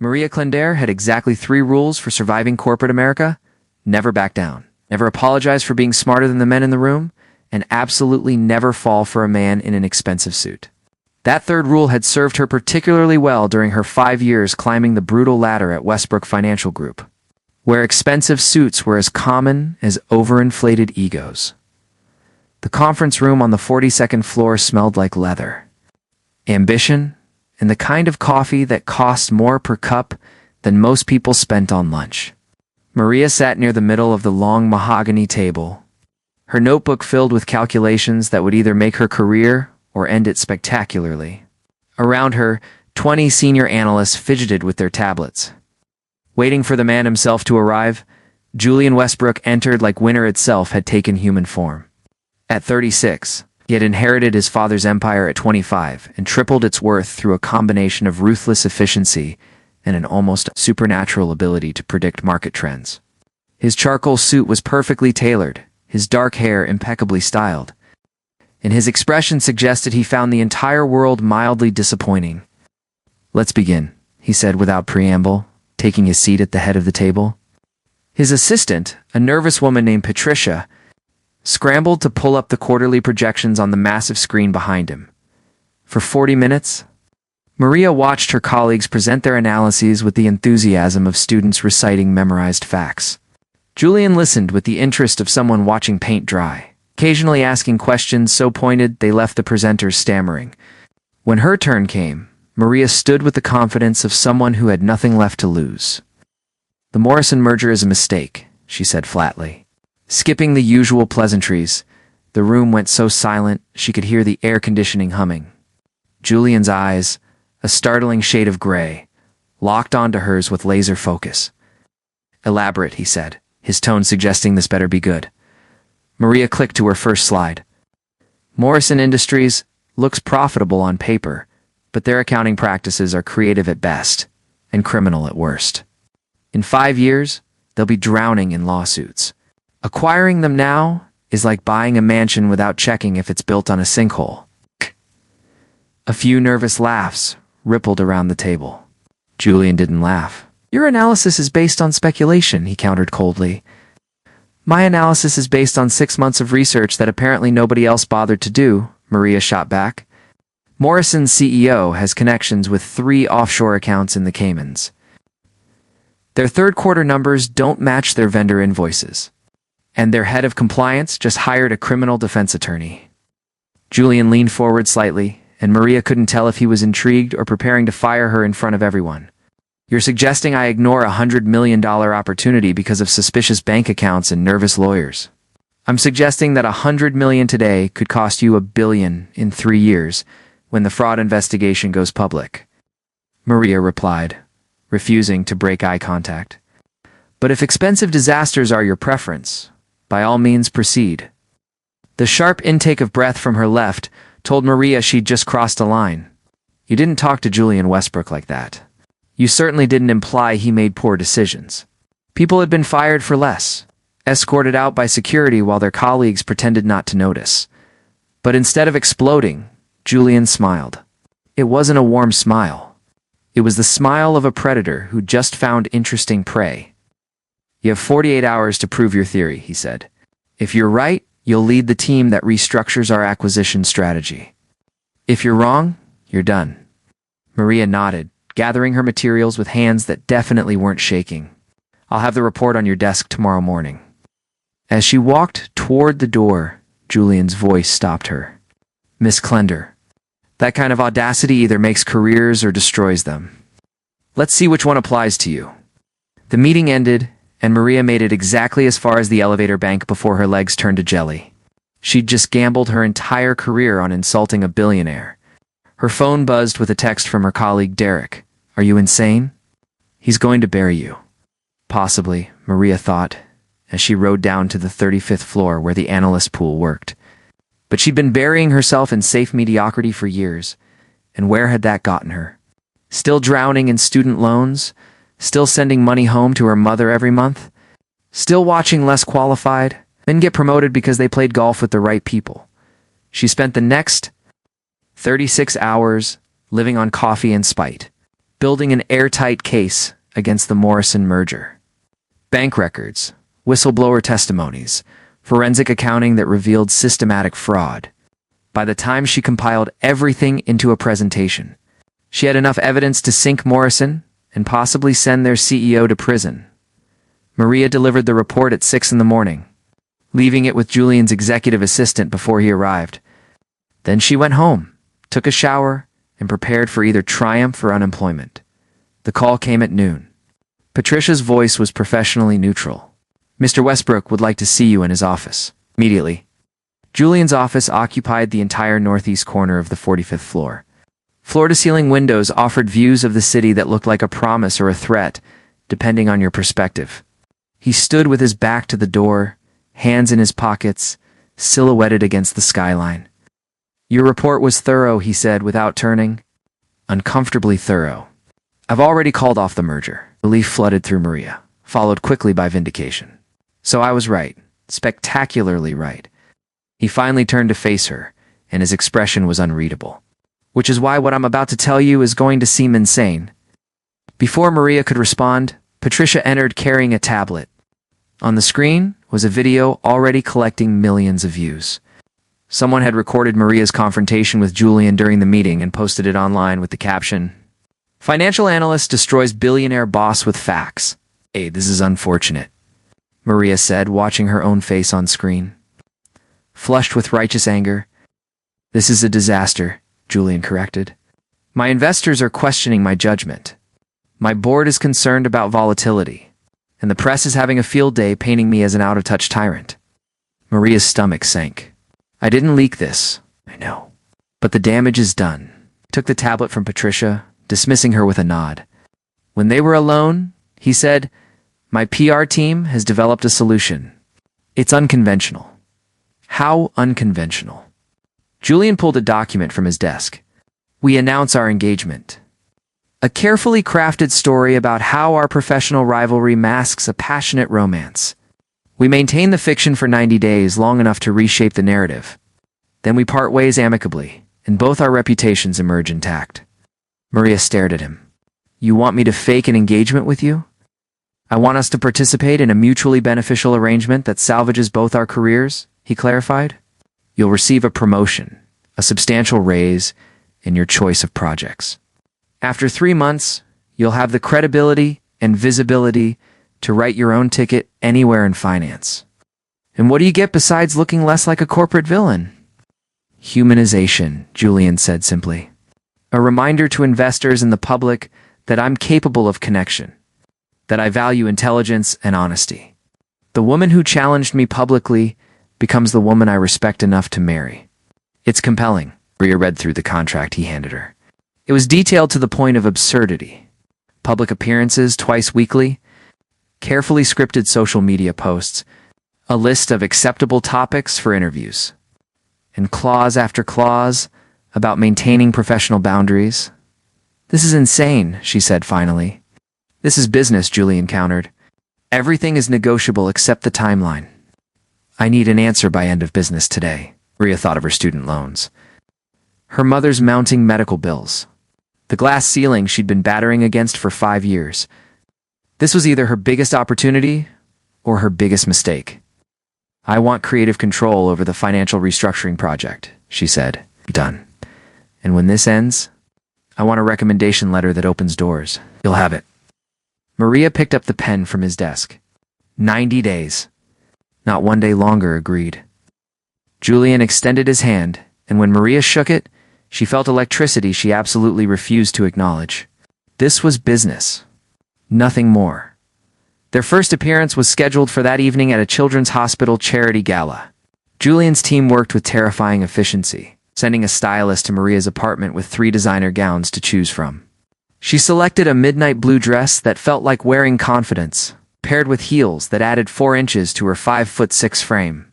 Maria Clendere had exactly 3 rules for surviving corporate America: never back down, never apologize for being smarter than the men in the room, and absolutely never fall for a man in an expensive suit. That third rule had served her particularly well during her 5 years climbing the brutal ladder at Westbrook Financial Group, where expensive suits were as common as overinflated egos. The conference room on the 42nd floor smelled like leather, ambition, and the kind of coffee that cost more per cup than most people spent on lunch. Maria sat near the middle of the long mahogany table, her notebook filled with calculations that would either make her career or end it spectacularly. Around her, 20 senior analysts fidgeted with their tablets. Waiting for the man himself to arrive, Julian Westbrook entered like winter itself had taken human form. At 36, he had inherited his father's empire at 25 and tripled its worth through a combination of ruthless efficiency and an almost supernatural ability to predict market trends. His charcoal suit was perfectly tailored, his dark hair impeccably styled, and his expression suggested he found the entire world mildly disappointing. "Let's begin," he said without preamble, taking his seat at the head of the table. His assistant, a nervous woman named Patricia, scrambled to pull up the quarterly projections on the massive screen behind him. For 40 minutes, Maria watched her colleagues present their analyses with the enthusiasm of students reciting memorized facts. Julian listened with the interest of someone watching paint dry, occasionally asking questions so pointed they left the presenters stammering. When her turn came, Maria stood with the confidence of someone who had nothing left to lose. "The Morrison merger is a mistake," she said flatly. Skipping the usual pleasantries, the room went so silent she could hear the air conditioning humming. Julian's eyes, a startling shade of gray, locked onto hers with laser focus. "Elaborate," he said, his tone suggesting this better be good. Maria clicked to her first slide. "Morrison Industries looks profitable on paper, but their accounting practices are creative at best and criminal at worst. In 5 years, they'll be drowning in lawsuits. Acquiring them now is like buying a mansion without checking if it's built on a sinkhole." A few nervous laughs rippled around the table. Julian didn't laugh. "Your analysis is based on speculation," he countered coldly. "My analysis is based on 6 months of research that apparently nobody else bothered to do," Maria shot back. "Morrison's CEO has connections with 3 offshore accounts in the Caymans. Their third-quarter numbers don't match their vendor invoices, and their head of compliance just hired a criminal defense attorney." Julian leaned forward slightly, and Maria couldn't tell if he was intrigued or preparing to fire her in front of everyone. "You're suggesting I ignore a $100 million opportunity because of suspicious bank accounts and nervous lawyers? I'm suggesting that $100 million today could cost you $1 billion in 3 years when the fraud investigation goes public," Maria replied, refusing to break eye contact. "But if expensive disasters are your preference, by all means proceed." The sharp intake of breath from her left told Maria she'd just crossed a line. "You didn't talk to Julian Westbrook like that. You certainly didn't imply he made poor decisions. People had been fired for less, escorted out by security while their colleagues pretended not to notice." But instead of exploding, Julian smiled. It wasn't a warm smile. It was the smile of a predator who just found interesting prey. "You have 48 hours to prove your theory," he said. "If you're right, you'll lead the team that restructures our acquisition strategy. If you're wrong, you're done." Maria nodded, gathering her materials with hands that definitely weren't shaking. "I'll have the report on your desk tomorrow morning." As she walked toward the door, Julian's voice stopped her. "Miss Clendere, that kind of audacity either makes careers or destroys them. Let's see which one applies to you." The meeting ended, and Maria made it exactly as far as the elevator bank before her legs turned to jelly. She'd just gambled her entire career on insulting a billionaire. Her phone buzzed with a text from her colleague Derek. "Are you insane? He's going to bury you." Possibly, Maria thought, as she rode down to the 35th floor where the analyst pool worked. But she'd been burying herself in safe mediocrity for years, and where had that gotten her? Still drowning in student loans? Still sending money home to her mother every month? Still watching less qualified men get promoted because they played golf with the right people? She spent the next 36 hours living on coffee and spite, building an airtight case against the Morrison merger. Bank records, whistleblower testimonies, forensic accounting that revealed systematic fraud. By the time she compiled everything into a presentation, she had enough evidence to sink Morrison and possibly send their CEO to prison. Maria delivered the report at 6 in the morning, leaving it with Julian's executive assistant before he arrived. Then she went home, took a shower, and prepared for either triumph or unemployment. The call came at noon. Patricia's voice was professionally neutral. "Mr. Westbrook would like to see you in his office. Immediately." Julian's office occupied the entire northeast corner of the 45th floor. Floor-to-ceiling windows offered views of the city that looked like a promise or a threat, depending on your perspective. He stood with his back to the door, hands in his pockets, silhouetted against the skyline. "Your report was thorough," he said without turning. "Uncomfortably thorough. I've already called off the merger." Relief flooded through Maria, followed quickly by vindication. "So I was right. Spectacularly right." He finally turned to face her, and his expression was unreadable. "Which is why what I'm about to tell you is going to seem insane." Before Maria could respond, Patricia entered carrying a tablet. On the screen was a video already collecting millions of views. Someone had recorded Maria's confrontation with Julian during the meeting and posted it online with the caption, "Financial analyst destroys billionaire boss with facts." "Hey, this is unfortunate," Maria said, watching her own face on screen. Flushed with righteous anger, "This is a disaster," Julian corrected. "My investors are questioning my judgment. My board is concerned about volatility, and the press is having a field day painting me as an out-of-touch tyrant." Maria's stomach sank. "I didn't leak this, I know. But the damage is done." Took the tablet from Patricia, dismissing her with a nod. When they were alone, he said, "My PR team has developed a solution. It's unconventional." "How unconventional?" Julian pulled a document from his desk. "We announce our engagement. A carefully crafted story about how our professional rivalry masks a passionate romance. We maintain the fiction for 90 days, long enough to reshape the narrative. Then we part ways amicably, and both our reputations emerge intact." Maria stared at him. "You want me to fake an engagement with you?" "I want us to participate in a mutually beneficial arrangement that salvages both our careers," he clarified. "You'll receive a promotion, a substantial raise, and your choice of projects. After 3 months, you'll have the credibility and visibility to write your own ticket anywhere in finance. And what do you get besides looking less like a corporate villain?" "Humanization," Julian said simply. "A reminder to investors and the public that I'm capable of connection, that I value intelligence and honesty. The woman who challenged me publicly becomes the woman I respect enough to marry." "It's compelling." Maria read through the contract he handed her. It was detailed to the point of absurdity. Public appearances twice weekly, carefully scripted social media posts, a list of acceptable topics for interviews, and clause after clause about maintaining professional boundaries. "This is insane," she said finally. "This is business," Julian countered. "Everything is negotiable except the timeline." "I need an answer by end of business today." Maria thought of her student loans, her mother's mounting medical bills, the glass ceiling she'd been battering against for 5 years. This was either her biggest opportunity or her biggest mistake. "I want creative control over the financial restructuring project," she said. "Done. And when this ends, I want a recommendation letter that opens doors. You'll have it." Maria picked up the pen from his desk. 90 days. Not 1 day longer, agreed. Julian extended his hand, and when Maria shook it, she felt electricity she absolutely refused to acknowledge. This was business. Nothing more. Their first appearance was scheduled for that evening at a children's hospital charity gala. Julian's team worked with terrifying efficiency, sending a stylist to Maria's apartment with 3 designer gowns to choose from. She selected a midnight blue dress that felt like wearing confidence, paired with heels that added 4 inches to her 5'6" frame.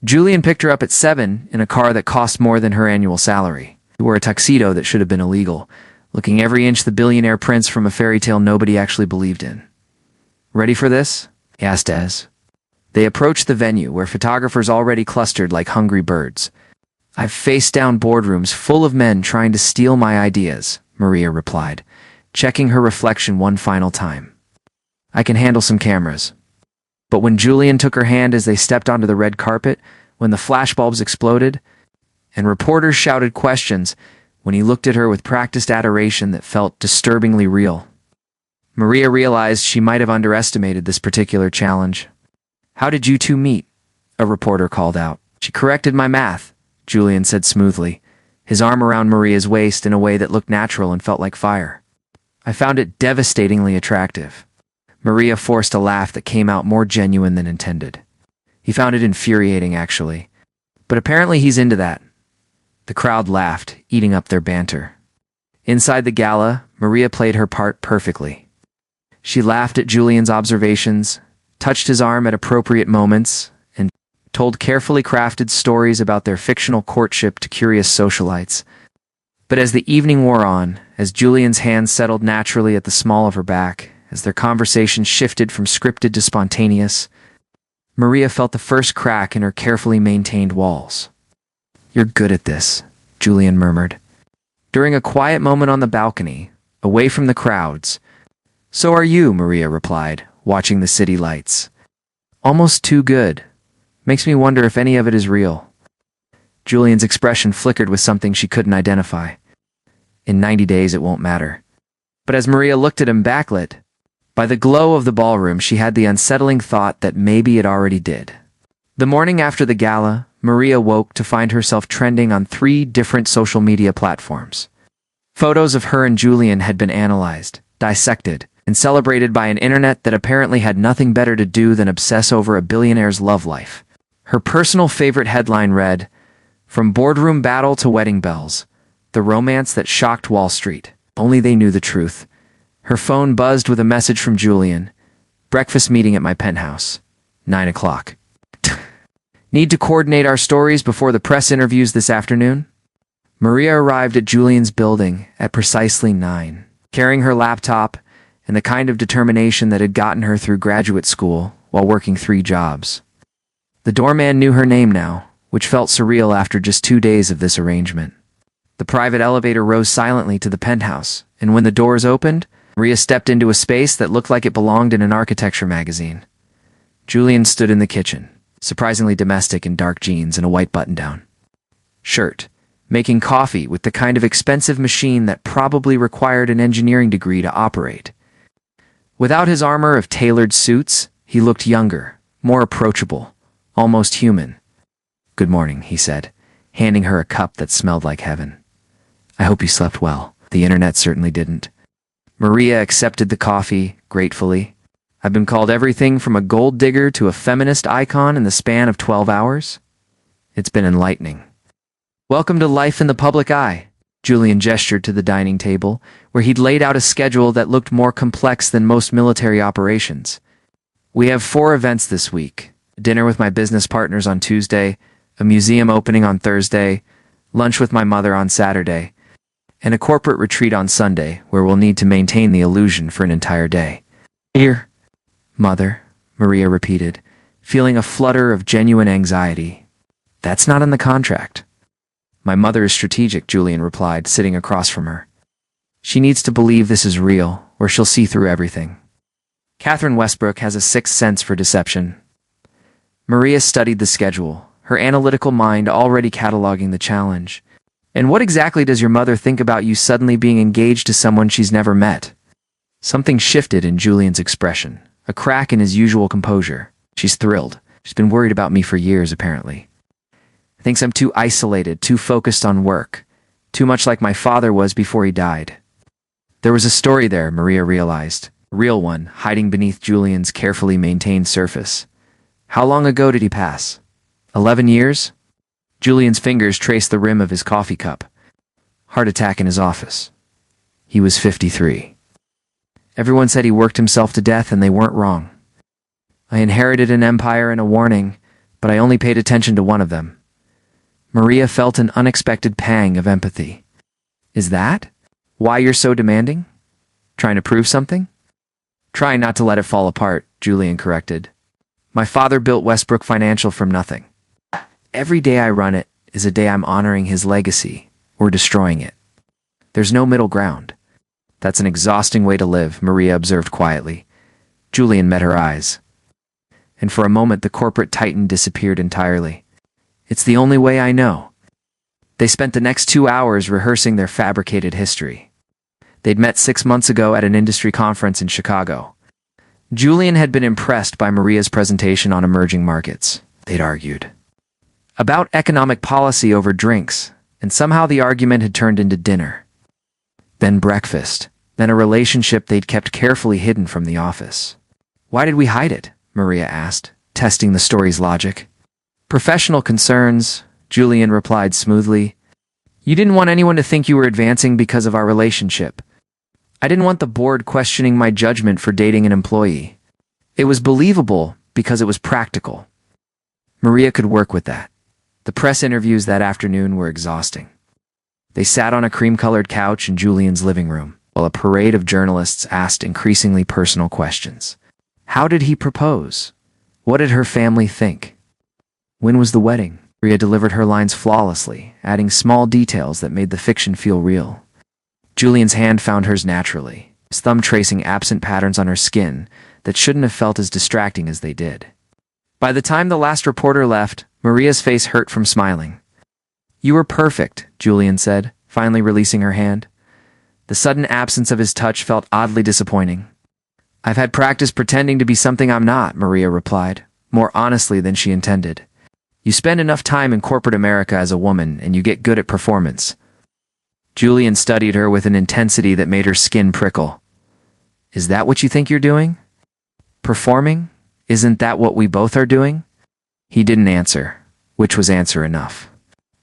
Julian picked her up at 7 in a car that cost more than her annual salary. He wore a tuxedo that should have been illegal, looking every inch the billionaire prince from a fairy tale nobody actually believed in. "Ready for this?" he asked Des. They approached the venue, where photographers already clustered like hungry birds. "I've faced down boardrooms full of men trying to steal my ideas," Maria replied, checking her reflection one final time. I can handle some cameras. But when Julian took her hand as they stepped onto the red carpet, when the flashbulbs exploded, and reporters shouted questions, when he looked at her with practiced adoration that felt disturbingly real, Maria realized she might have underestimated this particular challenge. "How did you two meet?" a reporter called out. "She corrected my math," Julian said smoothly, his arm around Maria's waist in a way that looked natural and felt like fire. "I found it devastatingly attractive." Maria forced a laugh that came out more genuine than intended. "He found it infuriating, actually. But apparently he's into that." The crowd laughed, eating up their banter. Inside the gala, Maria played her part perfectly. She laughed at Julian's observations, touched his arm at appropriate moments, and told carefully crafted stories about their fictional courtship to curious socialites. But as the evening wore on, as Julian's hands settled naturally at the small of her back, as their conversation shifted from scripted to spontaneous, Maria felt the first crack in her carefully maintained walls. "You're good at this," Julian murmured. During a quiet moment on the balcony, away from the crowds. "So are you," Maria replied, watching the city lights. "Almost too good. Makes me wonder if any of it is real." Julian's expression flickered with something she couldn't identify. "In 90 days it won't matter." But as Maria looked at him backlit, by the glow of the ballroom, she had the unsettling thought that maybe it already did. The morning after the gala, Maria woke to find herself trending on 3 different social media platforms. Photos of her and Julian had been analyzed, dissected, and celebrated by an internet that apparently had nothing better to do than obsess over a billionaire's love life. Her personal favorite headline read, "From boardroom battle to wedding bells, the romance that shocked Wall Street. Only they knew the truth." Her phone buzzed with a message from Julian. "Breakfast meeting at my penthouse. 9 o'clock. Need to coordinate our stories before the press interviews this afternoon?" Maria arrived at Julian's building at precisely 9, carrying her laptop and the kind of determination that had gotten her through graduate school while working 3 jobs. The doorman knew her name now, which felt surreal after just 2 days of this arrangement. The private elevator rose silently to the penthouse, and when the doors opened, Maria stepped into a space that looked like it belonged in an architecture magazine. Julian stood in the kitchen, surprisingly domestic in dark jeans and a white button-down shirt, making coffee with the kind of expensive machine that probably required an engineering degree to operate. Without his armor of tailored suits, he looked younger, more approachable, almost human. "Good morning," he said, handing her a cup that smelled like heaven. "I hope you slept well." The internet certainly didn't. Maria accepted the coffee gratefully. "I've been called everything from a gold digger to a feminist icon in the span of 12 hours. It's been enlightening." "Welcome to life in the public eye." Julian gestured to the dining table, where he'd laid out a schedule that looked more complex than most military operations. "We have 4 events this week: a dinner with my business partners on Tuesday, a museum opening on Thursday, lunch with my mother on Saturday, and a corporate retreat on Sunday where we'll need to maintain the illusion for an entire day." "Here, Mother," Maria repeated, feeling a flutter of genuine anxiety. "That's not in the contract." "My mother is strategic," Julian replied, sitting across from her. "She needs to believe this is real, or she'll see through everything. Catherine Westbrook has a sixth sense for deception." Maria studied the schedule, her analytical mind already cataloging the challenge. "And what exactly does your mother think about you suddenly being engaged to someone she's never met?" Something shifted in Julian's expression, a crack in his usual composure. "She's thrilled. She's been worried about me for years, apparently. Thinks I'm too isolated, too focused on work, too much like my father was before he died." There was a story there, Maria realized, a real one, hiding beneath Julian's carefully maintained surface. How long ago did he pass? 11 years? Julian's fingers traced the rim of his coffee cup. Heart attack in his office. He was 53. Everyone said he worked himself to death, and they weren't wrong. I inherited an empire and a warning, but I only paid attention to one of them. Maria felt an unexpected pang of empathy. "Is that why you're so demanding? Trying to prove something?" "Trying not to let it fall apart," Julian corrected. "My father built Westbrook Financial from nothing. Every day I run it is a day I'm honoring his legacy or destroying it. There's no middle ground." That's an exhausting way to live, Maria observed quietly. Julian met her eyes. And for a moment the corporate titan disappeared entirely. It's the only way I know. They spent the next 2 hours rehearsing their fabricated history. They'd met 6 months ago at an industry conference in Chicago. Julian had been impressed by Maria's presentation on emerging markets, they'd argued. About economic policy over drinks, and somehow the argument had turned into dinner. Then breakfast, then a relationship they'd kept carefully hidden from the office. Why did we hide it? Maria asked, testing the story's logic. Professional concerns, Julian replied smoothly. You didn't want anyone to think you were advancing because of our relationship. I didn't want the board questioning my judgment for dating an employee. It was believable because it was practical. Maria could work with that. The press interviews that afternoon were exhausting. They sat on a cream-colored couch in Julian's living room, while a parade of journalists asked increasingly personal questions. How did he propose? What did her family think? When was the wedding? Maria delivered her lines flawlessly, adding small details that made the fiction feel real. Julian's hand found hers naturally, his thumb tracing absent patterns on her skin that shouldn't have felt as distracting as they did. By the time the last reporter left, Maria's face hurt from smiling. You were perfect, Julian said, finally releasing her hand. The sudden absence of his touch felt oddly disappointing. I've had practice pretending to be something I'm not, Maria replied, more honestly than she intended. You spend enough time in corporate America as a woman, and you get good at performance. Julian studied her with an intensity that made her skin prickle. Is that what you think you're doing? Performing? Isn't that what we both are doing? He didn't answer, which was answer enough.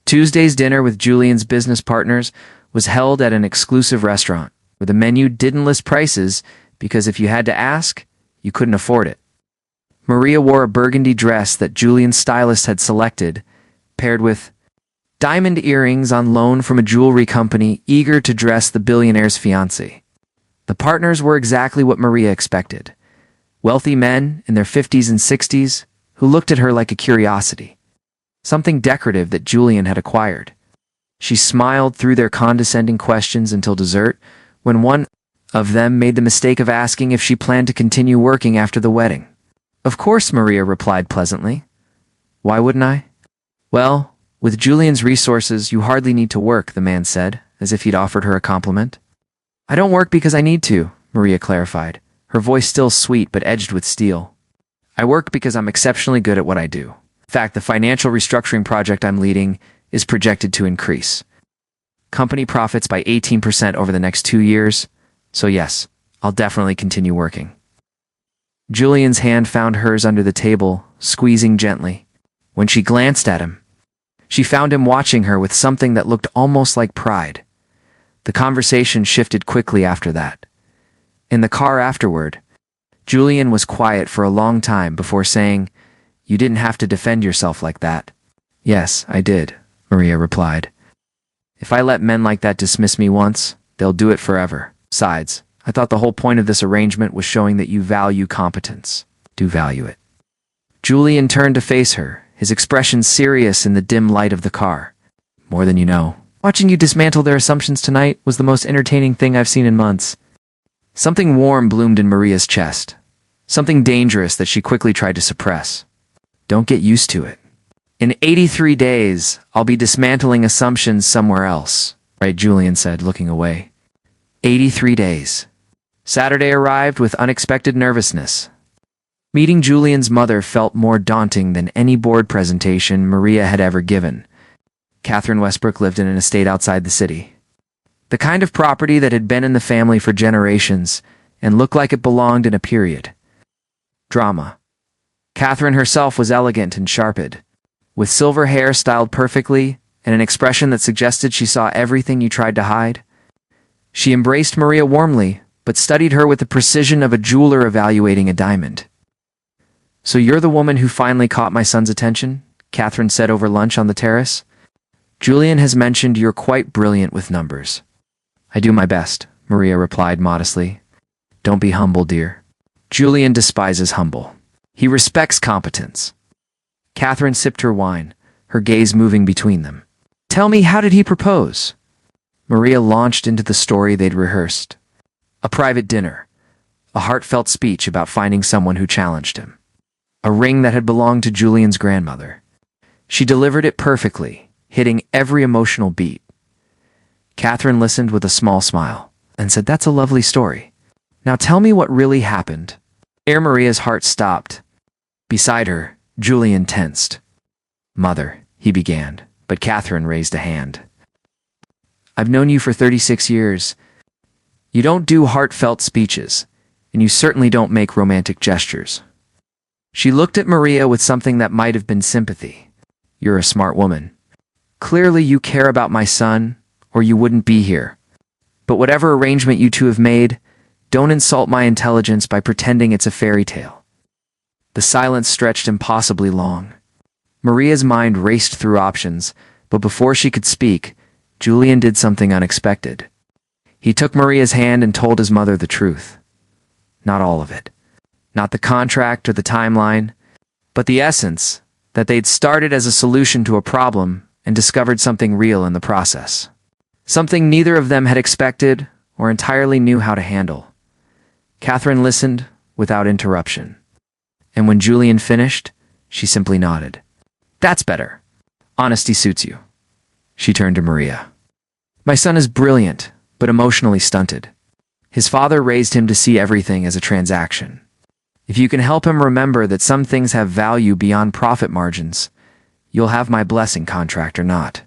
Tuesday's dinner with Julian's business partners was held at an exclusive restaurant, where the menu didn't list prices because if you had to ask, you couldn't afford it. Maria wore a burgundy dress that Julian's stylist had selected, paired with diamond earrings on loan from a jewelry company eager to dress the billionaire's fiancé. The partners were exactly what Maria expected. Wealthy men in their 50s and 60s who looked at her like a curiosity. Something decorative that Julian had acquired. She smiled through their condescending questions until dessert, when one of them made the mistake of asking if she planned to continue working after the wedding. Of course, Maria replied pleasantly. Why wouldn't I? Well, with Julian's resources, you hardly need to work, the man said, as if he'd offered her a compliment. I don't work because I need to, Maria clarified, her voice still sweet but edged with steel. I work because I'm exceptionally good at what I do. In fact, the financial restructuring project I'm leading is projected to increase company profits by 18% over the next 2 years, so yes, I'll definitely continue working. Julian's hand found hers under the table, squeezing gently. When she glanced at him, she found him watching her with something that looked almost like pride. The conversation shifted quickly after that. In the car afterward, Julian was quiet for a long time before saying, You didn't have to defend yourself like that. Yes, I did, Maria replied. If I let men like that dismiss me once, they'll do it forever. Besides, I thought the whole point of this arrangement was showing that you value competence. Do value it. Julian turned to face her, his expression serious in the dim light of the car. More than you know. Watching you dismantle their assumptions tonight was the most entertaining thing I've seen in months. Something warm bloomed in Maria's chest. Something dangerous that she quickly tried to suppress. Don't get used to it. In 83 days, I'll be dismantling assumptions somewhere else, right? Julian said, looking away. 83 days. Saturday arrived with unexpected nervousness. Meeting Julian's mother felt more daunting than any board presentation Maria had ever given. Catherine Westbrook lived in an estate outside the city. The kind of property that had been in the family for generations and looked like it belonged in a period. Drama. Catherine herself was elegant and sharped, with silver hair styled perfectly and an expression that suggested she saw everything you tried to hide. She embraced Maria warmly, but studied her with the precision of a jeweler evaluating a diamond. So you're the woman who finally caught my son's attention? Catherine said over lunch on the terrace. Julian has mentioned you're quite brilliant with numbers. I do my best, Maria replied modestly. Don't be humble, dear. Julian despises humble. He respects competence. Catherine sipped her wine, her gaze moving between them. Tell me, how did he propose? Maria launched into the story they'd rehearsed. A private dinner. A heartfelt speech about finding someone who challenged him. A ring that had belonged to Julian's grandmother. She delivered it perfectly, hitting every emotional beat. Catherine listened with a small smile and said, "That's a lovely story. Now tell me what really happened." Ere Maria's heart stopped. Beside her, Julian tensed. "Mother," he began, but Catherine raised a hand. "I've known you for 36 years. You don't do heartfelt speeches, and you certainly don't make romantic gestures." She looked at Maria with something that might have been sympathy. "You're a smart woman. Clearly you care about my son, or you wouldn't be here. But whatever arrangement you two have made, don't insult my intelligence by pretending it's a fairy tale." The silence stretched impossibly long. Maria's mind raced through options, but before she could speak, Julian did something unexpected. He took Maria's hand and told his mother the truth. Not all of it. Not the contract or the timeline, but the essence, that they'd started as a solution to a problem and discovered something real in the process. Something neither of them had expected or entirely knew how to handle. Catherine listened without interruption. And when Julian finished, she simply nodded. "That's better. Honesty suits you." She turned to Maria. "My son is brilliant, but emotionally stunted. His father raised him to see everything as a transaction. If you can help him remember that some things have value beyond profit margins, you'll have my blessing, contract or not."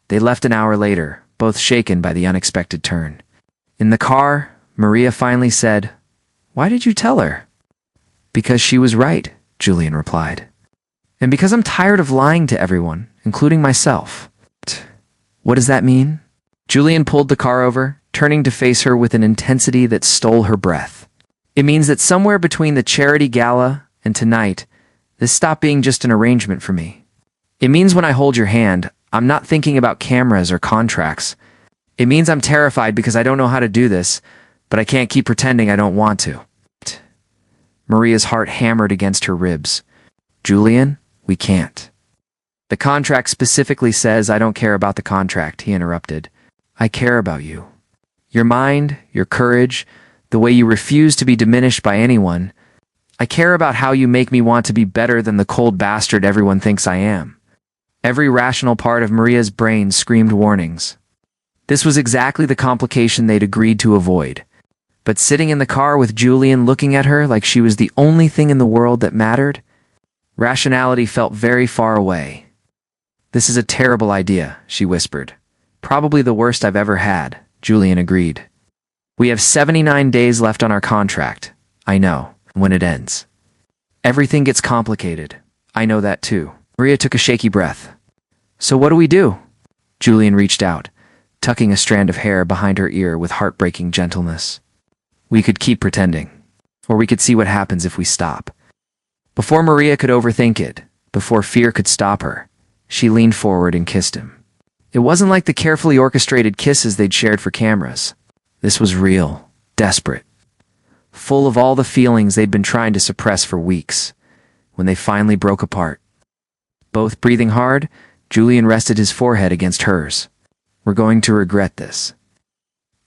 They left an hour later, both shaken by the unexpected turn. In the car, Maria finally said, "Why did you tell her?" "Because she was right," Julian replied. "And because I'm tired of lying to everyone, including myself." "What does that mean?" Julian pulled the car over, turning to face her with an intensity that stole her breath. "It means that somewhere between the charity gala and tonight, this stopped being just an arrangement for me. It means when I hold your hand, I'm not thinking about cameras or contracts. It means I'm terrified because I don't know how to do this, but I can't keep pretending I don't want to." Maria's heart hammered against her ribs. "Julian, we can't." "The contract specifically says I don't care about the contract," he interrupted. "I care about you. Your mind, your courage, the way you refuse to be diminished by anyone. I care about how you make me want to be better than the cold bastard everyone thinks I am." Every rational part of Maria's brain screamed warnings. This was exactly the complication they'd agreed to avoid. But sitting in the car with Julian looking at her like she was the only thing in the world that mattered, rationality felt very far away. "This is a terrible idea," she whispered. "Probably the worst I've ever had," Julian agreed. "We have 79 days left on our contract. I know, when it ends. Everything gets complicated. I know that too." Maria took a shaky breath. "So what do we do?" Julian reached out, tucking a strand of hair behind her ear with heartbreaking gentleness. "We could keep pretending, or we could see what happens if we stop." Before Maria could overthink it, before fear could stop her, she leaned forward and kissed him. It wasn't like the carefully orchestrated kisses they'd shared for cameras. This was real, desperate, full of all the feelings they'd been trying to suppress for weeks. When they finally broke apart, both breathing hard, Julian rested his forehead against hers. "We're going to regret this."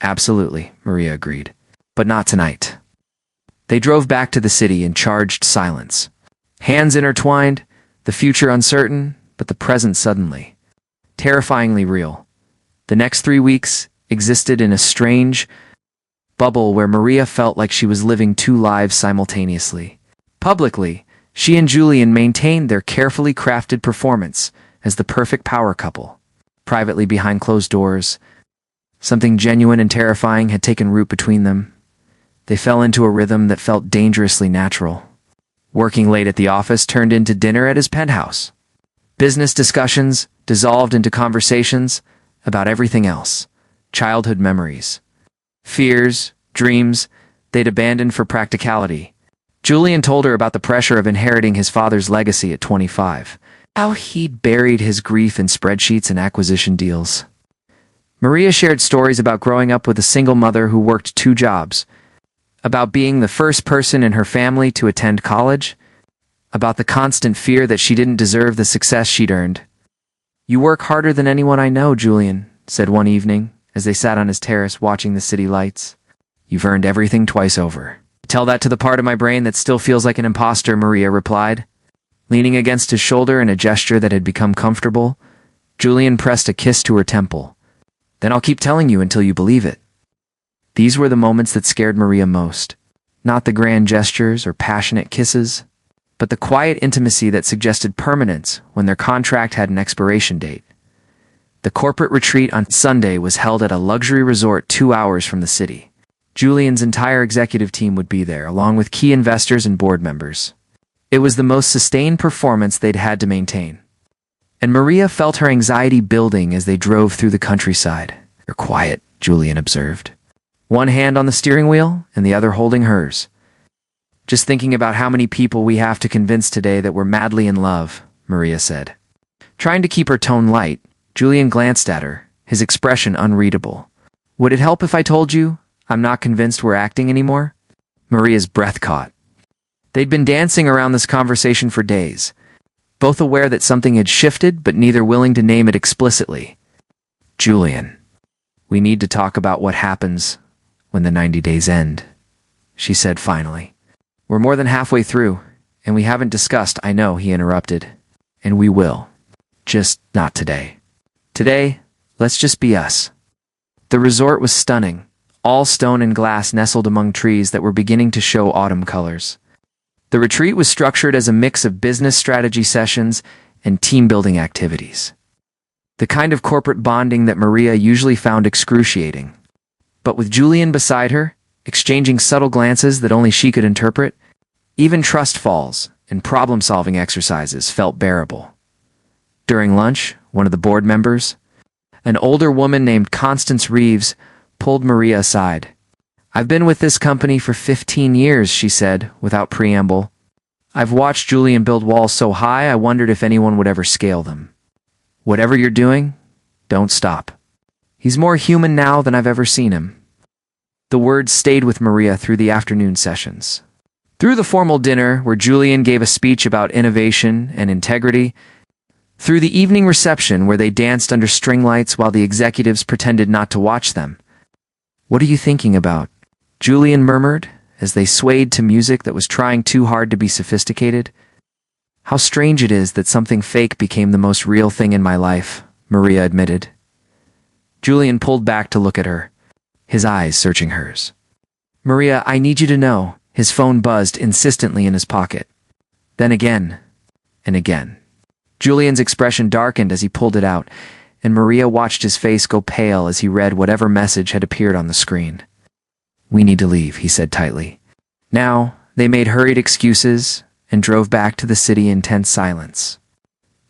"Absolutely," Maria agreed. "But not tonight." They drove back to the city in charged silence. Hands intertwined, the future uncertain, but the present suddenly, terrifyingly real. The next 3 weeks existed in a strange bubble where Maria felt like she was living two lives simultaneously. Publicly, she and Julian maintained their carefully crafted performance as the perfect power couple. Privately, behind closed doors, something genuine and terrifying had taken root between them. They fell into a rhythm that felt dangerously natural. Working late at the office turned into dinner at his penthouse. Business discussions dissolved into conversations about everything else. Childhood memories, fears, dreams they'd abandoned for practicality. Julian told her about the pressure of inheriting his father's legacy at 25, how he'd buried his grief in spreadsheets and acquisition deals. Maria shared stories about growing up with a single mother who worked 2 jobs, about being the first person in her family to attend college, about the constant fear that she didn't deserve the success she'd earned. "You work harder than anyone I know," Julian said one evening as they sat on his terrace watching the city lights. You've earned everything twice over. Tell that to the part of my brain that still feels like an imposter, Maria replied. Leaning against his shoulder in a gesture that had become comfortable, Julian pressed a kiss to her temple. Then I'll keep telling you until you believe it. These were the moments that scared Maria most. Not the grand gestures or passionate kisses, but the quiet intimacy that suggested permanence when their contract had an expiration date. The corporate retreat on Sunday was held at a luxury resort 2 hours from the city. Julian's entire executive team would be there, along with key investors and board members. It was the most sustained performance they'd had to maintain. And Maria felt her anxiety building as they drove through the countryside. You're quiet, Julian observed. One hand on the steering wheel and the other holding hers. Just thinking about how many people we have to convince today that we're madly in love, Maria said. Trying to keep her tone light, Julian glanced at her, his expression unreadable. Would it help if I told you I'm not convinced we're acting anymore? Maria's breath caught. They'd been dancing around this conversation for days, both aware that something had shifted but neither willing to name it explicitly. Julian, we need to talk about what happens when the 90 days end, she said finally. We're more than halfway through, and we haven't discussed, I know, he interrupted. And we will. Just not today. Today, let's just be us. The resort was stunning, all stone and glass nestled among trees that were beginning to show autumn colors. The retreat was structured as a mix of business strategy sessions and team-building activities. The kind of corporate bonding that Maria usually found excruciating. But with Julian beside her, exchanging subtle glances that only she could interpret, even trust falls and problem-solving exercises felt bearable. During lunch, one of the board members, an older woman named Constance Reeves, pulled Maria aside. I've been with this company for 15 years, she said, without preamble. I've watched Julian build walls so high I wondered if anyone would ever scale them. Whatever you're doing, don't stop. He's more human now than I've ever seen him. The words stayed with Maria through the afternoon sessions. Through the formal dinner, where Julian gave a speech about innovation and integrity, through the evening reception where they danced under string lights while the executives pretended not to watch them. What are you thinking about? Julian murmured as they swayed to music that was trying too hard to be sophisticated. How strange it is that something fake became the most real thing in my life, Maria admitted. Julian pulled back to look at her, his eyes searching hers. Maria, I need you to know, his phone buzzed insistently in his pocket. Then again, and again. Julian's expression darkened as he pulled it out, and Maria watched his face go pale as he read whatever message had appeared on the screen. We need to leave, he said tightly. Now, they made hurried excuses and drove back to the city in tense silence.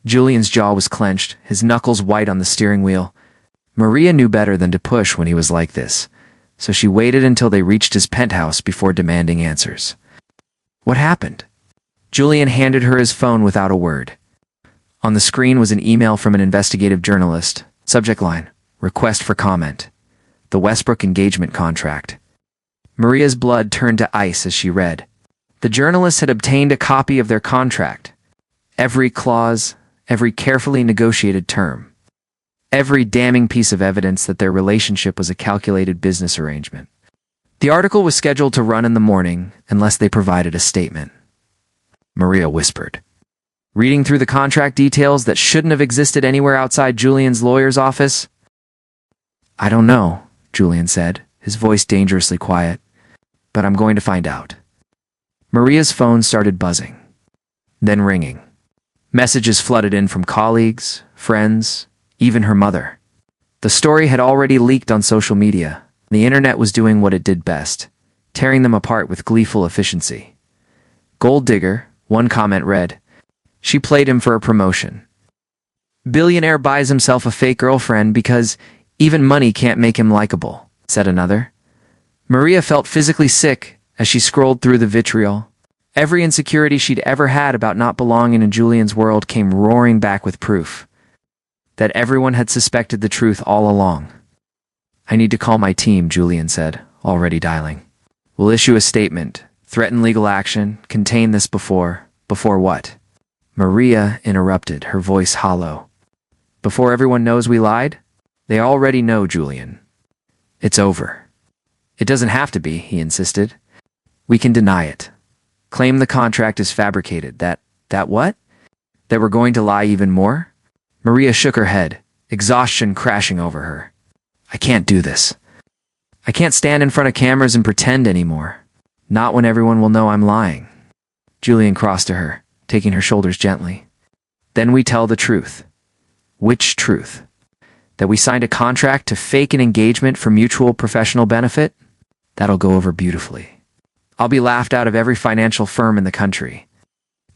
Julian's jaw was clenched, his knuckles white on the steering wheel. Maria knew better than to push when he was like this, so she waited until they reached his penthouse before demanding answers. What happened? Julian handed her his phone without a word. On the screen was an email from an investigative journalist. Subject line, request for comment. The Westbrook engagement contract. Maria's blood turned to ice as she read. The journalist had obtained a copy of their contract. Every clause, every carefully negotiated term. Every damning piece of evidence that their relationship was a calculated business arrangement. The article was scheduled to run in the morning unless they provided a statement. Maria whispered. Reading through the contract details that shouldn't have existed anywhere outside Julian's lawyer's office. I don't know, Julian said, his voice dangerously quiet. But I'm going to find out. Maria's phone started buzzing, then ringing. Messages flooded in from colleagues, friends, even her mother. The story had already leaked on social media. The internet was doing what it did best, tearing them apart with gleeful efficiency. Gold digger, one comment read. She played him for a promotion. Billionaire buys himself a fake girlfriend because even money can't make him likable, said another. Maria felt physically sick as she scrolled through the vitriol. Every insecurity she'd ever had about not belonging in Julian's world came roaring back with proof that everyone had suspected the truth all along. I need to call my team, Julian said, already dialing. We'll issue a statement, threaten legal action, contain this before what? Maria interrupted, her voice hollow. Before everyone knows we lied? They already know, Julian. It's over. It doesn't have to be, he insisted. We can deny it. Claim the contract is fabricated. That what? That we're going to lie even more? Maria shook her head, exhaustion crashing over her. I can't do this. I can't stand in front of cameras and pretend anymore. Not when everyone will know I'm lying. Julian crossed to her, taking her shoulders gently. Then we tell the truth. Which truth? That we signed a contract to fake an engagement for mutual professional benefit? That'll go over beautifully. I'll be laughed out of every financial firm in the country.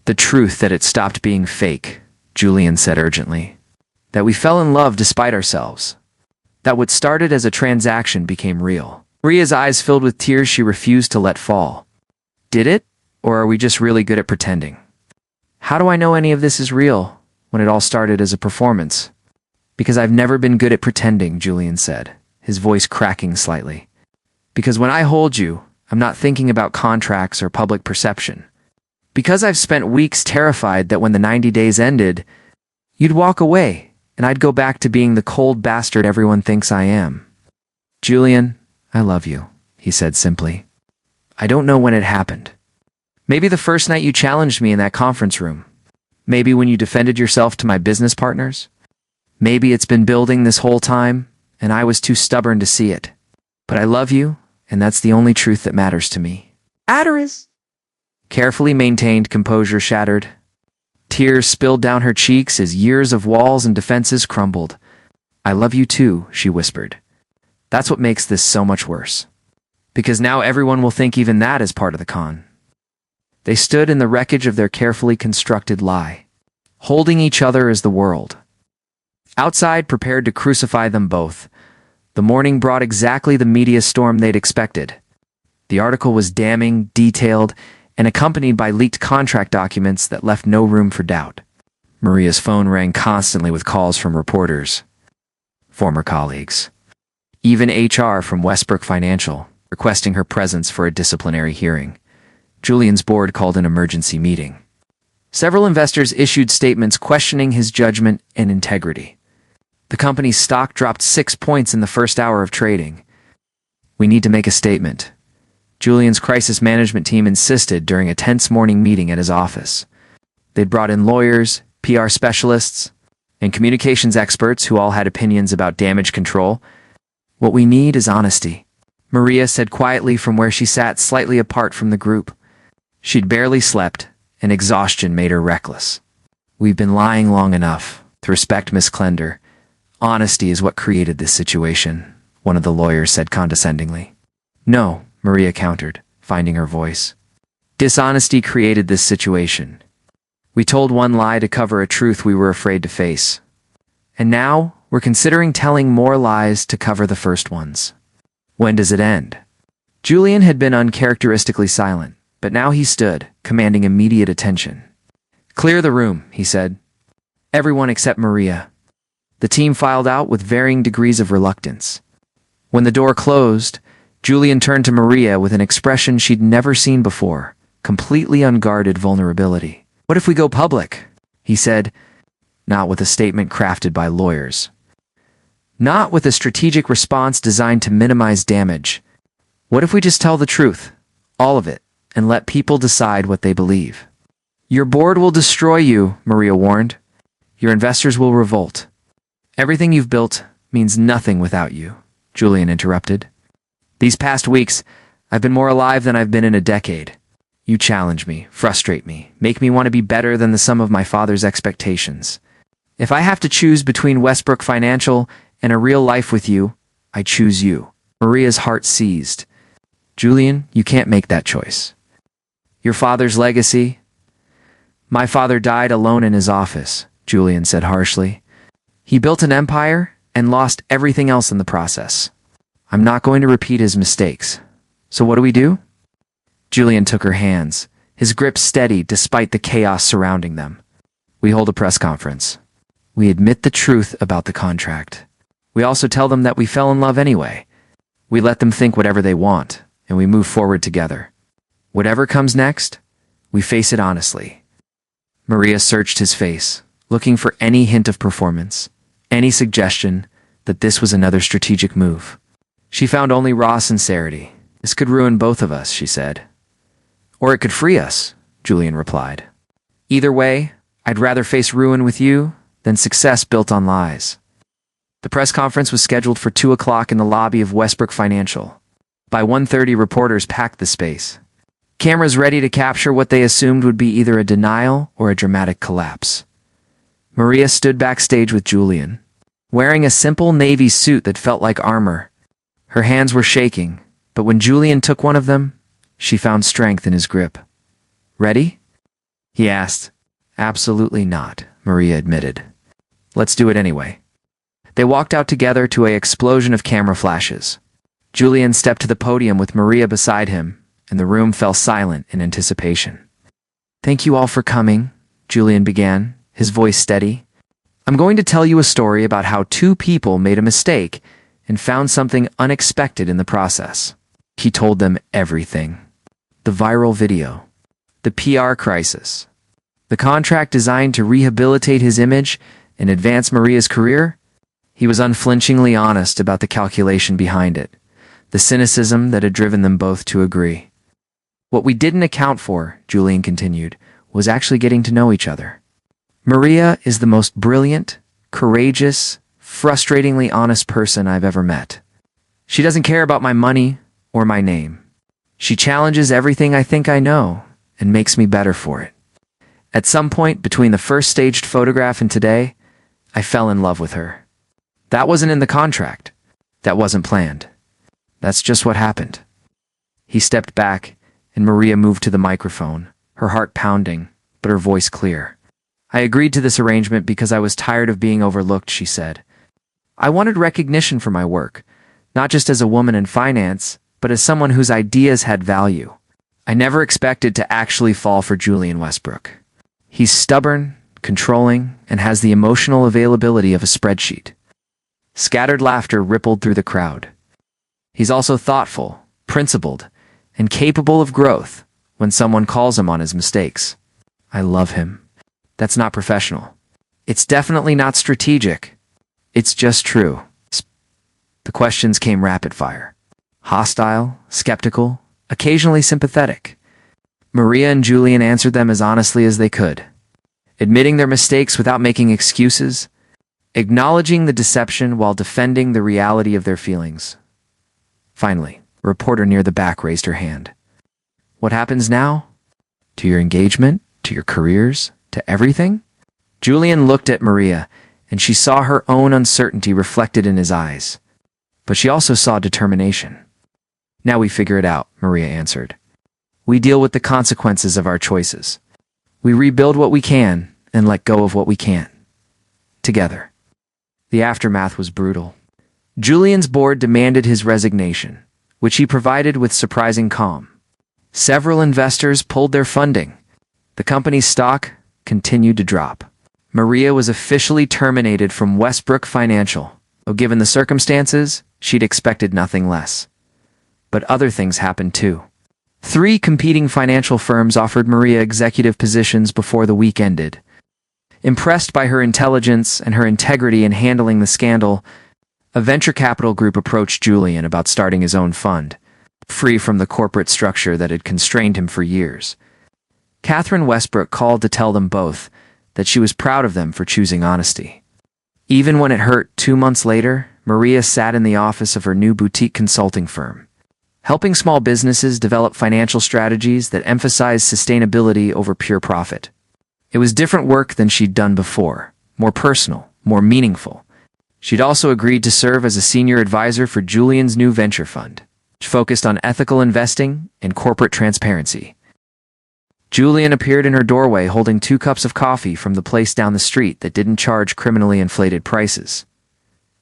The truth that it stopped being fake, Julian said urgently. That we fell in love despite ourselves. That what started as a transaction became real. Maria's eyes filled with tears she refused to let fall. Did it? Or are we just really good at pretending? How do I know any of this is real when it all started as a performance? Because I've never been good at pretending, Julian said, his voice cracking slightly. Because when I hold you, I'm not thinking about contracts or public perception. Because I've spent weeks terrified that when the 90 days ended, you'd walk away and I'd go back to being the cold bastard everyone thinks I am. Julian, I love you, he said simply. I don't know when it happened. Maybe the first night you challenged me in that conference room. Maybe when you defended yourself to my business partners. Maybe it's been building this whole time, and I was too stubborn to see it. But I love you, and that's the only truth that matters to me. Adoris! Carefully maintained composure shattered. Tears spilled down her cheeks as years of walls and defenses crumbled. I love you too, she whispered. That's what makes this so much worse. Because now everyone will think even that is part of the con. They stood in the wreckage of their carefully constructed lie, holding each other as the world. Outside prepared to crucify them both. The morning brought exactly the media storm they'd expected. The article was damning, detailed, and accompanied by leaked contract documents that left no room for doubt. Maria's phone rang constantly with calls from reporters, former colleagues, even HR from Westbrook Financial, requesting her presence for a disciplinary hearing. Julian's board called an emergency meeting. Several investors issued statements questioning his judgment and integrity. The company's stock dropped 6 points in the first hour of trading. We need to make a statement. Julian's crisis management team insisted during a tense morning meeting at his office. They'd brought in lawyers, PR specialists, and communications experts who all had opinions about damage control. What we need is honesty, Maria said quietly from where she sat slightly apart from the group. She'd barely slept, and exhaustion made her reckless. We've been lying long enough. To respect Miss Clender, honesty is what created this situation, one of the lawyers said condescendingly. No, Maria countered, finding her voice. Dishonesty created this situation. We told one lie to cover a truth we were afraid to face. And now, we're considering telling more lies to cover the first ones. When does it end? Julian had been uncharacteristically silent, but now he stood, commanding immediate attention. Clear the room, he said. Everyone except Maria. The team filed out with varying degrees of reluctance. When the door closed, Julian turned to Maria with an expression she'd never seen before, completely unguarded vulnerability. What if we go public? He said, not with a statement crafted by lawyers. Not with a strategic response designed to minimize damage. What if we just tell the truth, all of it, and let people decide what they believe? Your board will destroy you, Maria warned. Your investors will revolt. Everything you've built means nothing without you, Julian interrupted. These past weeks, I've been more alive than I've been in a decade. You challenge me, frustrate me, make me want to be better than the sum of my father's expectations. If I have to choose between Westbrook Financial and a real life with you, I choose you. Maria's heart seized. Julian, you can't make that choice. Your father's legacy? My father died alone in his office, Julian said harshly. He built an empire and lost everything else in the process. I'm not going to repeat his mistakes. So what do we do? Julian took her hands, his grip steady despite the chaos surrounding them. We hold a press conference. We admit the truth about the contract. We also tell them that we fell in love anyway. We let them think whatever they want, and we move forward together. Whatever comes next, we face it honestly. Maria searched his face, looking for any hint of performance, any suggestion that this was another strategic move. She found only raw sincerity. This could ruin both of us, she said. Or it could free us, Julian replied. Either way, I'd rather face ruin with you than success built on lies. The press conference was scheduled for 2 o'clock in the lobby of Westbrook Financial. By 1:30, reporters packed the space, cameras ready to capture what they assumed would be either a denial or a dramatic collapse. Maria stood backstage with Julian, wearing a simple navy suit that felt like armor. Her hands were shaking, but when Julian took one of them, she found strength in his grip. Ready? He asked. Absolutely not, Maria admitted. Let's do it anyway. They walked out together to an explosion of camera flashes. Julian stepped to the podium with Maria beside him, and the room fell silent in anticipation. Thank you all for coming, Julian began, his voice steady. I'm going to tell you a story about how 2 people made a mistake and found something unexpected in the process. He told them everything. The viral video, the PR crisis, the contract designed to rehabilitate his image and advance Maria's career. He was unflinchingly honest about the calculation behind it, the cynicism that had driven them both to agree. What we didn't account for, Julian continued, was actually getting to know each other. Maria is the most brilliant, courageous, frustratingly honest person I've ever met. She doesn't care about my money or my name. She challenges everything I think I know and makes me better for it. At some point between the first staged photograph and today, I fell in love with her. That wasn't in the contract. That wasn't planned. That's just what happened. He stepped back, and Maria moved to the microphone, her heart pounding, but her voice clear. I agreed to this arrangement because I was tired of being overlooked, she said. I wanted recognition for my work, not just as a woman in finance, but as someone whose ideas had value. I never expected to actually fall for Julian Westbrook. He's stubborn, controlling, and has the emotional availability of a spreadsheet. Scattered laughter rippled through the crowd. He's also thoughtful, principled, and capable of growth when someone calls him on his mistakes. I love him. That's not professional. It's definitely not strategic. It's just true. The questions came rapid fire. Hostile, skeptical, occasionally sympathetic. Maria and Julian answered them as honestly as they could, admitting their mistakes without making excuses, acknowledging the deception while defending the reality of their feelings. Finally, a reporter near the back raised her hand. What happens now? To your engagement? To your careers? To everything? Julian looked at Maria, and she saw her own uncertainty reflected in his eyes. But she also saw determination. Now we figure it out, Maria answered. We deal with the consequences of our choices. We rebuild what we can and let go of what we can't. Together. The aftermath was brutal. Julian's board demanded his resignation, which he provided with surprising calm. Several investors pulled their funding. The company's stock continued to drop. Maria was officially terminated from Westbrook Financial, though given the circumstances, she'd expected nothing less. But other things happened too. 3 competing financial firms offered Maria executive positions before the week ended. Impressed by her intelligence and her integrity in handling the scandal, a venture capital group approached Julian about starting his own fund, free from the corporate structure that had constrained him for years. Catherine Westbrook called to tell them both that she was proud of them for choosing honesty. Even when it hurt, 2 months later, Maria sat in the office of her new boutique consulting firm, helping small businesses develop financial strategies that emphasize sustainability over pure profit. It was different work than she'd done before, more personal, more meaningful. She'd also agreed to serve as a senior advisor for Julian's new venture fund, which focused on ethical investing and corporate transparency. Julian appeared in her doorway holding 2 cups of coffee from the place down the street that didn't charge criminally inflated prices.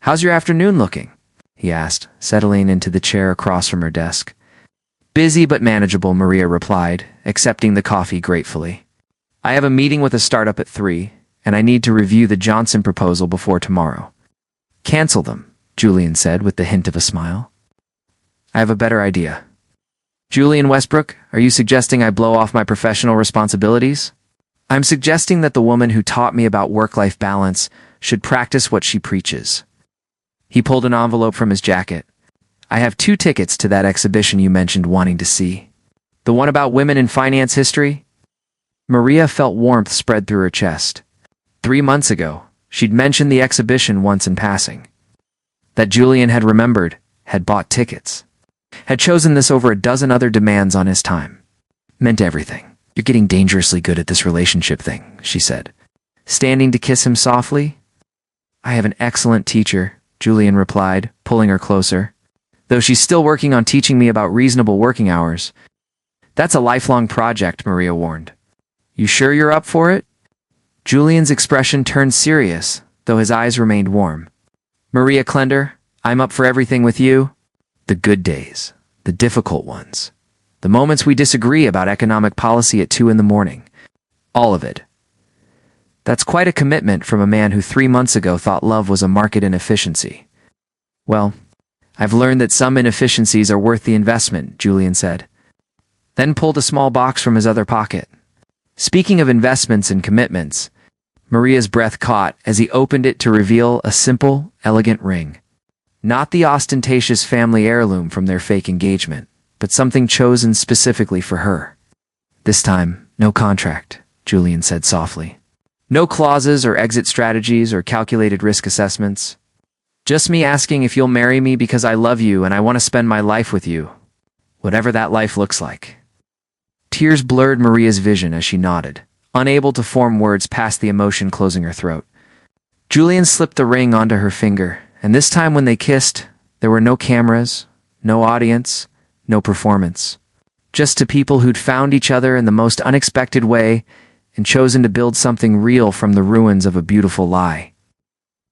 How's your afternoon looking? He asked, settling into the chair across from her desk. Busy but manageable, Maria replied, accepting the coffee gratefully. I have a meeting with a startup at 3, and I need to review the Johnson proposal before tomorrow. Cancel them, Julian said with the hint of a smile. I have a better idea. Julian Westbrook, are you suggesting I blow off my professional responsibilities? I'm suggesting that the woman who taught me about work-life balance should practice what she preaches. He pulled an envelope from his jacket. I have 2 tickets to that exhibition you mentioned wanting to see. The one about women in finance history? Maria felt warmth spread through her chest. 3 months ago, she'd mentioned the exhibition once in passing. That Julian had remembered, had bought tickets, had chosen this over a dozen other demands on his time. Meant everything. You're getting dangerously good at this relationship thing, she said, standing to kiss him softly. I have an excellent teacher, Julian replied, pulling her closer. Though she's still working on teaching me about reasonable working hours. That's a lifelong project, Maria warned. You sure you're up for it? Julian's expression turned serious, though his eyes remained warm. Maria Klender, I'm up for everything with you. The good days, the difficult ones, the moments we disagree about economic policy at 2 in the morning. All of it. That's quite a commitment from a man who 3 months ago thought love was a market inefficiency. Well, I've learned that some inefficiencies are worth the investment, Julian said, then pulled a small box from his other pocket. Speaking of investments and commitments, Maria's breath caught as he opened it to reveal a simple, elegant ring. Not the ostentatious family heirloom from their fake engagement, but something chosen specifically for her. This time, no contract, Julian said softly. No clauses or exit strategies or calculated risk assessments. Just me asking if you'll marry me because I love you and I want to spend my life with you. Whatever that life looks like. Tears blurred Maria's vision as she nodded, unable to form words past the emotion closing her throat. Julian slipped the ring onto her finger, and this time when they kissed, there were no cameras, no audience, no performance. Just 2 people who'd found each other in the most unexpected way and chosen to build something real from the ruins of a beautiful lie.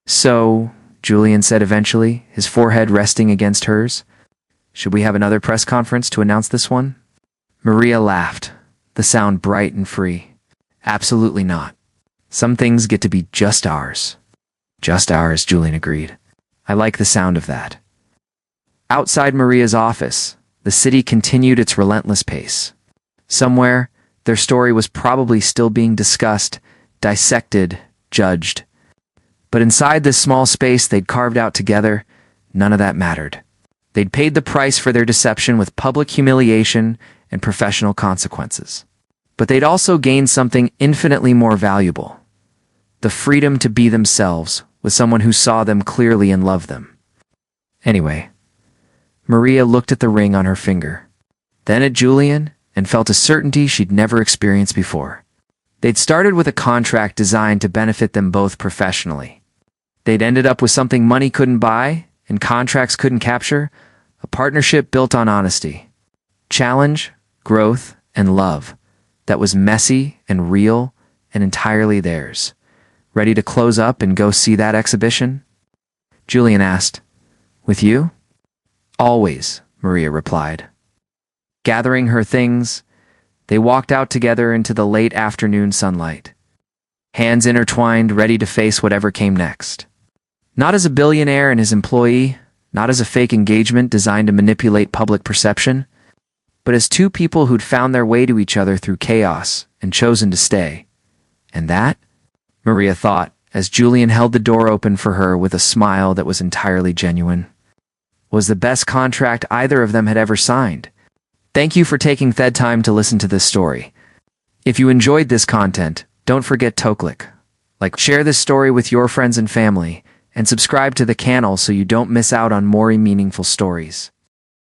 So, Julian said eventually, his forehead resting against hers, should we have another press conference to announce this one? Maria laughed, the sound bright and free. Absolutely not. Some things get to be just ours. Just ours, Julian agreed. I like the sound of that. Outside Maria's office, the city continued its relentless pace. Somewhere, their story was probably still being discussed, dissected, judged. But inside this small space they'd carved out together, none of that mattered. They'd paid the price for their deception with public humiliation and professional consequences. But they'd also gained something infinitely more valuable. The freedom to be themselves with someone who saw them clearly and loved them. Anyway, Maria looked at the ring on her finger, then at Julian, and felt a certainty she'd never experienced before. They'd started with a contract designed to benefit them both professionally. They'd ended up with something money couldn't buy and contracts couldn't capture, a partnership built on honesty, challenge, growth, and love that was messy and real and entirely theirs. Ready to close up and go see that exhibition? Julian asked. With you? Always, Maria replied. Gathering her things, they walked out together into the late afternoon sunlight, hands intertwined, ready to face whatever came next. Not as a billionaire and his employee, not as a fake engagement designed to manipulate public perception, but as 2 people who'd found their way to each other through chaos and chosen to stay. And that, Maria thought, as Julian held the door open for her with a smile that was entirely genuine, was the best contract either of them had ever signed. Thank you for taking the time to listen to this story. If you enjoyed this content, don't forget to click like, share this story with your friends and family, and subscribe to the channel so you don't miss out on more meaningful stories.